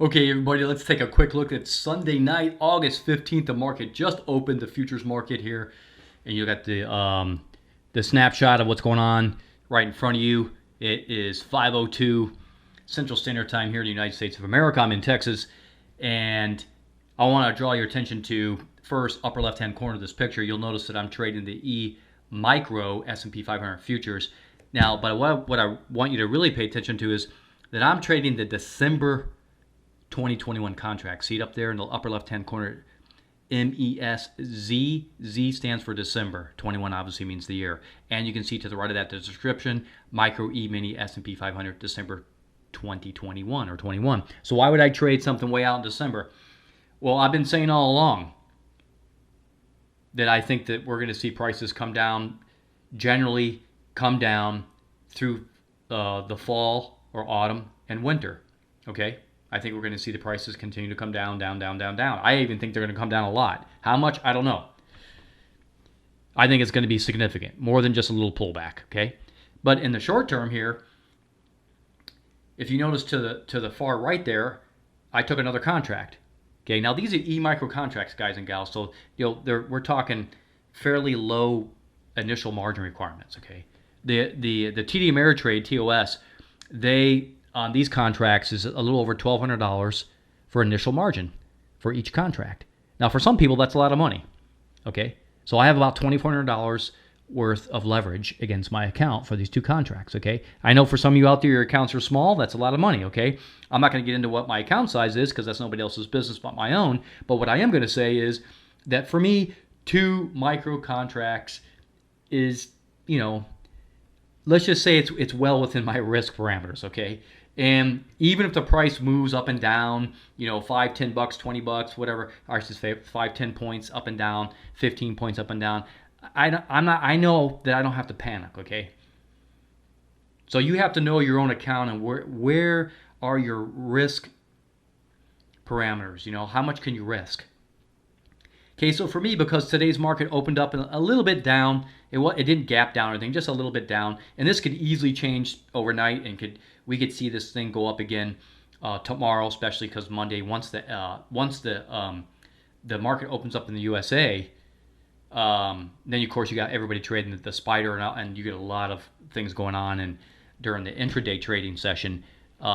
Okay, everybody, let's take a quick look at Sunday night, August 15th. The market just opened, the futures market here, and you got the snapshot of what's going on right in front of you. It is 5:02 Central Standard Time here in the United States of America. I'm in Texas, and I want to draw your attention to first upper left-hand corner of this picture. You'll notice that I'm trading the E Micro S&P 500 futures. Now, but what I want you to really pay attention to is that I'm trading the December 2021 contract. See it up there in the upper left-hand corner, MESZ. Z stands for December. 21 obviously means the year. And you can see to the right of that the description, Micro E-mini S&P 500 December 2021 or 21. So why would I trade something way out in December? Well, I've been saying all along that I think that we're going to see prices come down, generally come down through the fall or autumn and winter. Okay? I think we're going to see the prices continue to come down, down, down, down, down. I even think they're going to come down a lot. How much? I don't know. I think it's going to be significant, more than just a little pullback, okay? But in the short term here, if you notice to the far right there, I took another contract. Okay, now these are E-micro contracts, guys and gals. So we're talking fairly low initial margin requirements, okay? The TD Ameritrade, TOS, they on these contracts is a little over $1,200 for initial margin for each contract. Now, for some people, that's a lot of money. Okay, so I have about $2,400 worth of leverage against my account for these two contracts. Okay, I know for some of you out there, your accounts are small. That's a lot of money. Okay, I'm not going to get into what my account size is because that's nobody else's business but my own. But what I am going to say is that for me, 2 micro contracts is, let's just say it's well within my risk parameters. Okay. And even if the price moves up and down, $5, $10, $20, whatever, I should say 5, 10 points up and down, 15 points up and down, I know that I don't have to panic, okay? So you have to know your own account and where are your risk parameters, how much can you risk? Okay, so for me, because today's market opened up a little bit down, it didn't gap down or anything, just a little bit down, and this could easily change overnight, and we could see this thing go up again tomorrow, especially because Monday, once the market opens up in the USA, then of course you got everybody trading the spider, and you get a lot of things going on and during the intraday trading session.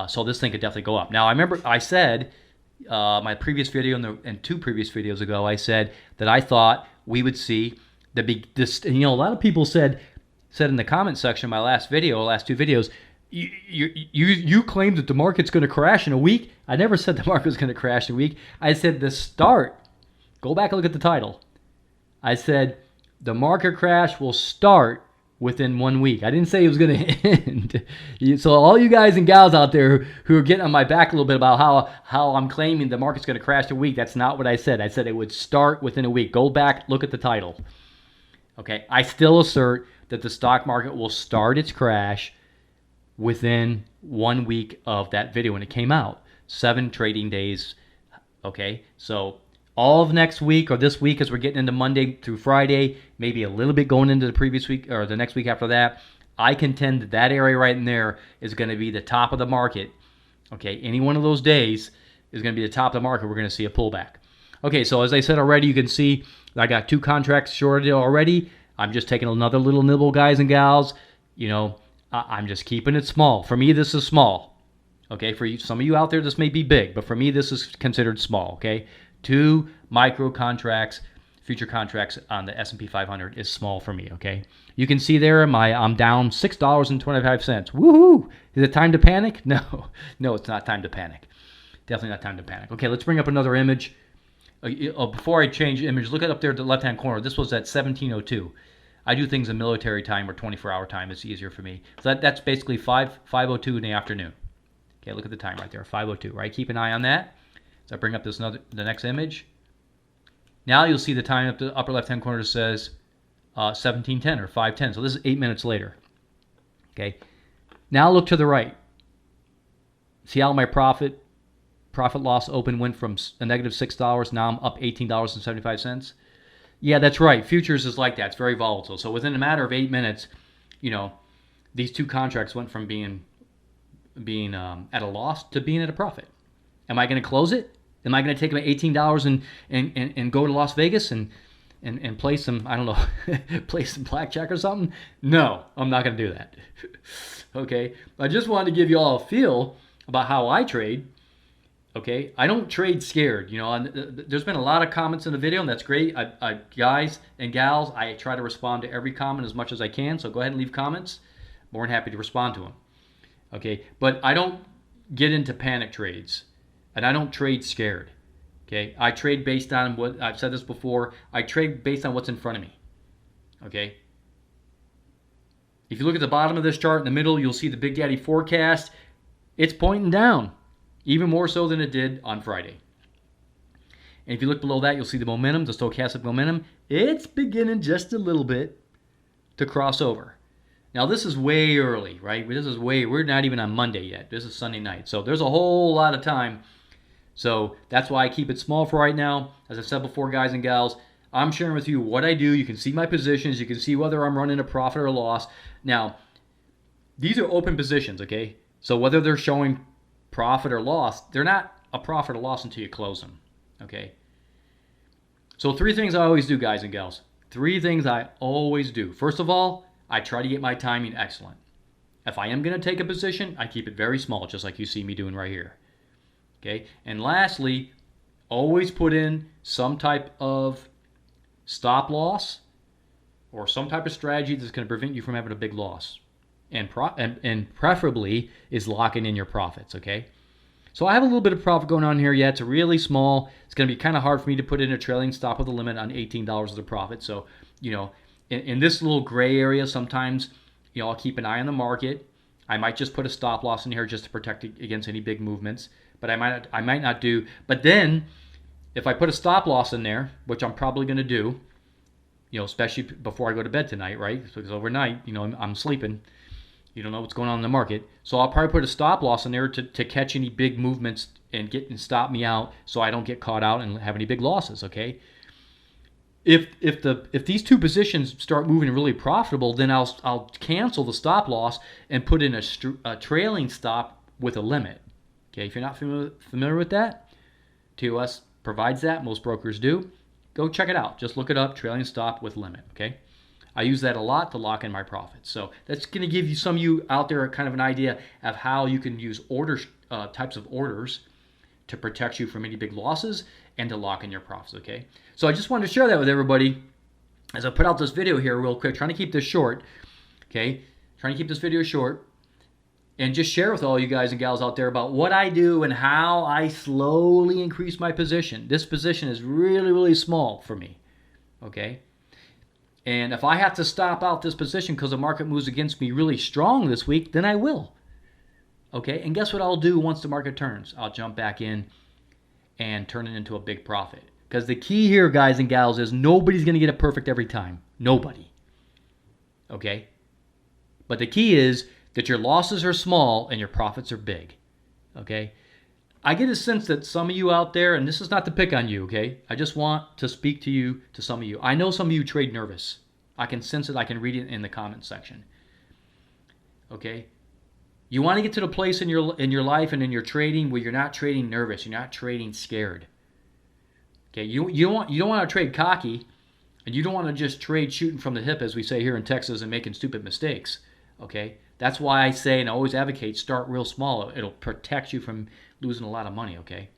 So this thing could definitely go up. Now I remember I said. My previous video and 2 previous videos ago, I said that I thought we would see a lot of people said in the comment section of my last 2 videos, you claimed that the market's going to crash in a week. I never said the market was going to crash in a week. I said go back and look at the title. I said the market crash will start within 1 week. I didn't say it was going to end. So all you guys and gals out there who are getting on my back a little bit about how I'm claiming the market's going to crash in a week, that's not what I said. I said it would start within a week. Go back, look at the title. Okay, I still assert that the stock market will start its crash within 1 week of that video when it came out. 7 trading days. Okay, so all of next week or this week as we're getting into Monday through Friday, maybe a little bit going into the previous week or the next week after that, I contend that area right in there is going to be the top of the market. Okay, any one of those days is going to be the top of the market. We're going to see a pullback. Okay, so as I said already, you can see I got 2 contracts shorted already. I'm just taking another little nibble, guys and gals. I'm just keeping it small. For me, this is small. Okay, for you, some of you out there, this may be big, but for me, this is considered small. Okay. 2 micro contracts, future contracts on the S&P 500 is small for me, okay? You can see there I'm down $6.25. Woohoo! Is it time to panic? No, it's not time to panic. Definitely not time to panic. Okay, let's bring up another image. Before I change image, look at up there at the left-hand corner. This was at 1702. I do things in military time or 24-hour time. It's easier for me. So that's basically 5:02 in the afternoon. Okay, look at the time right there, 5:02, right? Keep an eye on that. So I bring up the next image. Now you'll see the time up the upper left-hand corner says 17:10 or 5:10. So this is 8 minutes later. Okay. Now look to the right. See how my profit loss open went from a negative $6. Now I'm up $18.75. Yeah, that's right. Futures is like that. It's very volatile. So within a matter of 8 minutes, these 2 contracts went from being at a loss to being at a profit. Am I going to close it? Am I going to take my $18 and go to Las Vegas and play some, I don't know, play some blackjack or something? No, I'm not going to do that. Okay, I just wanted to give you all a feel about how I trade. Okay, I don't trade scared. You know, there's been a lot of comments in the video, and that's great. Guys and gals, I try to respond to every comment as much as I can. So go ahead and leave comments. More than happy to respond to them. Okay, but I don't get into panic trades, and I don't trade scared. Okay, I trade based on what I've said this before. I trade based on what's in front of me. Okay. If you look at the bottom of this chart in the middle, you'll see the Big Daddy forecast. It's pointing down. Even more so than it did on Friday. And if you look below that, you'll see the momentum, the stochastic momentum. It's beginning just a little bit to cross over. Now, this is way early, right? We're not even on Monday yet. This is Sunday night. So there's a whole lot of time. So that's why I keep it small for right now. As I said before, guys and gals, I'm sharing with you what I do. You can see my positions. You can see whether I'm running a profit or a loss. Now, these are open positions, okay? So whether they're showing profit or loss, they're not a profit or loss until you close them, okay? So 3 things I always do, guys and gals. 3 things I always do. First of all, I try to get my timing excellent. If I am going to take a position, I keep it very small, just like you see me doing right here, okay? And lastly, always put in some type of stop loss or some type of strategy that's going to prevent you from having a big loss. And preferably is locking in your profits, okay? So I have a little bit of profit going on here yet. It's really small. It's going to be kind of hard for me to put in a trailing stop with a limit on $18 of the profit. So, you know, in this little gray area, sometimes, you know, I'll keep an eye on the market. I might just put a stop loss in here just to protect against any big movements, but I might not do. But then if I put a stop loss in there, which I'm probably going to do, you know, especially before I go to bed tonight, right? Because overnight, you know, I'm sleeping. You don't know what's going on in the market. So I'll probably put a stop loss in there to catch any big movements and stop me out so I don't get caught out and have any big losses, okay? If these 2 positions start moving really profitable, then I'll cancel the stop loss and put in a trailing stop with a limit. Okay, if you're not familiar with that, TOS provides that. Most brokers do. Go check it out. Just look it up, trailing stop with limit, okay? I use that a lot to lock in my profits. So that's going to give you some of you out there kind of an idea of how you can use types of orders to protect you from any big losses and to lock in your profits, okay? So I just wanted to share that with everybody as I put out this video here real quick, trying to keep this short, okay? Trying to keep this video short and just share with all you guys and gals out there about what I do and how I slowly increase my position. This position is really, really small for me, okay? And if I have to stop out this position because the market moves against me really strong this week, then I will. Okay, and guess what I'll do once the market turns? I'll jump back in and turn it into a big profit. Because the key here, guys and gals, is nobody's going to get it perfect every time. Nobody. Okay? But the key is that your losses are small and your profits are big. Okay? I get a sense that some of you out there, and this is not to pick on you, okay? I just want to speak to some of you. I know some of you trade nervous. I can sense it. I can read it in the comment section. Okay? You want to get to the place in your life and in your trading where you're not trading nervous. You're not trading scared. Okay? You don't want to trade cocky, and you don't want to just trade shooting from the hip, as we say here in Texas, and making stupid mistakes. Okay? That's why I say and I always advocate start real small. It'll protect you from losing a lot of money, okay?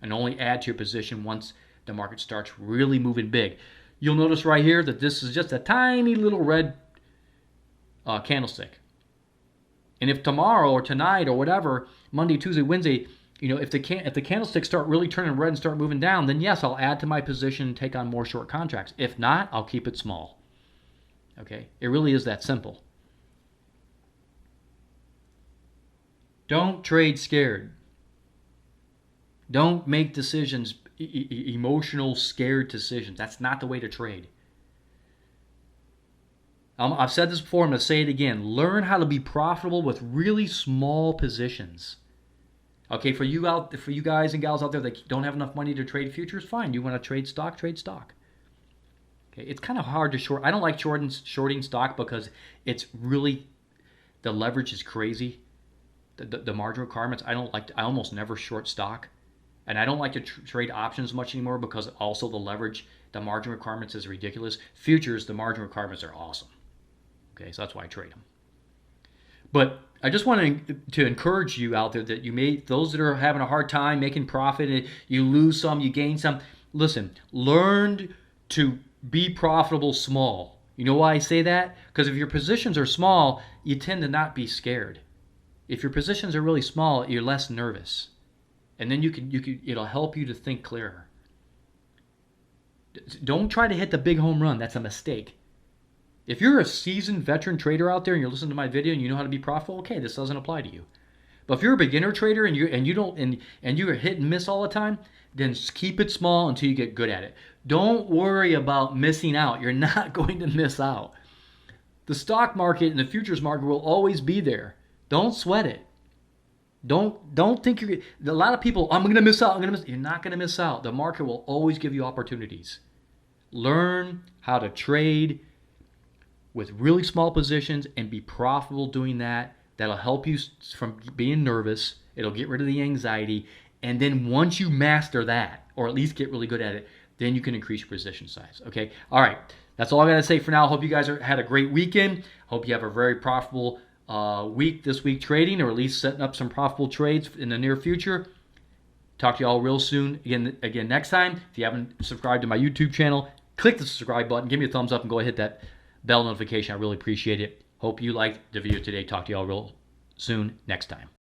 And only add to your position once the market starts really moving big. You'll notice right here that this is just a tiny little red candlestick. And if tomorrow or tonight or whatever, Monday, Tuesday, Wednesday, you know, if the candlesticks start really turning red and start moving down, then yes, I'll add to my position and take on more short contracts. If not, I'll keep it small. Okay? It really is that simple. Don't trade scared. Don't make decisions, emotional, scared decisions. That's not the way to trade. I've said this before, I'm going to say it again. Learn how to be profitable with really small positions. Okay, for you guys and gals out there that don't have enough money to trade futures, fine. You want to trade stock, trade stock. Okay, it's kind of hard to short. I don't like shorting stock because it's really, the leverage is crazy. The margin requirements, I almost never short stock. And I don't like to trade options much anymore because also the leverage, the margin requirements is ridiculous. Futures, the margin requirements are awesome. Okay, so that's why I trade them. But I just want to encourage you out there that those that are having a hard time making profit, and you lose some, you gain some. Listen, learn to be profitable small. You know why I say that? Because if your positions are small, you tend to not be scared. If your positions are really small, you're less nervous. And then it'll help you to think clearer. Don't try to hit the big home run. That's a mistake. If you're a seasoned veteran trader out there and you're listening to my video and you know how to be profitable, okay, this doesn't apply to you. But if you're a beginner trader and you're hit and miss all the time, then keep it small until you get good at it. Don't worry about missing out. You're not going to miss out. The stock market and the futures market will always be there. Don't sweat it. Don't think you're. A lot of people, I'm going to miss out. You're not going to miss out. The market will always give you opportunities. Learn how to trade with really small positions and be profitable doing that. That'll help you from being nervous. It'll get rid of the anxiety. And then once you master that, or at least get really good at it, then you can increase your position size. Okay? All right. That's all I got to say for now. Hope you guys had a great weekend. Hope you have a very profitable week this week trading, or at least setting up some profitable trades in the near future. Talk to you all real soon. Again next time. If you haven't subscribed to my YouTube channel, click the subscribe button. Give me a thumbs up and go ahead and hit that bell notification. I really appreciate it. Hope you liked the video today. Talk to you all real soon next time.